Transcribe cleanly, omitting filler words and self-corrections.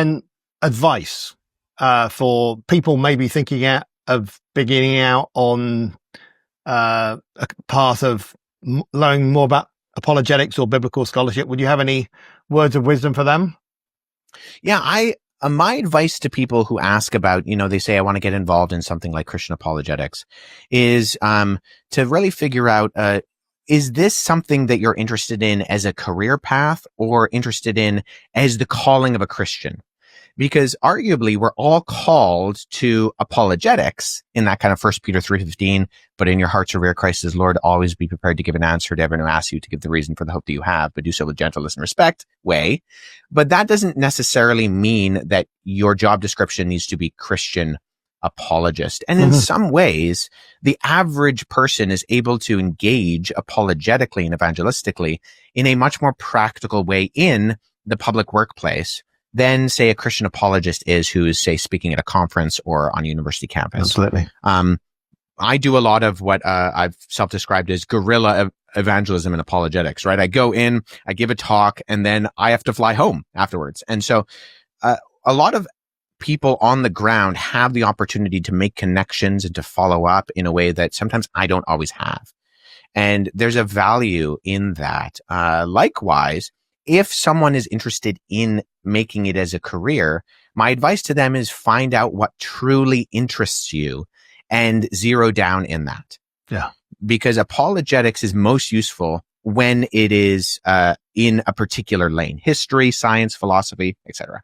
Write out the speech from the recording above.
And advice for people maybe thinking of beginning out on a path of learning more about apologetics or biblical scholarship. Would you have any words of wisdom for them? Yeah, my advice to people who ask about, they say, I want to get involved in something like Christian apologetics, is to really figure out, is this something that you're interested in as a career path or interested in as the calling of a Christian? Because arguably we're all called to apologetics in that kind of 1 Peter 3:15, but in your hearts revere Christ as Lord, always be prepared to give an answer to everyone who asks you to give the reason for the hope that you have, but do so with gentleness and respect way. But that doesn't necessarily mean that your job description needs to be Christian apologist. And in some ways, the average person is able to engage apologetically and evangelistically in a much more practical way in the public workplace than, say, a Christian apologist is who is, say, speaking at a conference or on a university campus. Absolutely. I do a lot of what I've self-described as guerrilla evangelism and apologetics, right? I go in, I give a talk, and then I have to fly home afterwards. And so a lot of people on the ground have the opportunity to make connections and to follow up in a way that sometimes I don't always have. And there's a value in that. Likewise, if someone is interested in making it as a career, my advice to them is find out what truly interests you and zero down in that. Yeah. Because apologetics is most useful when it is in a particular lane: history, science, philosophy, etc.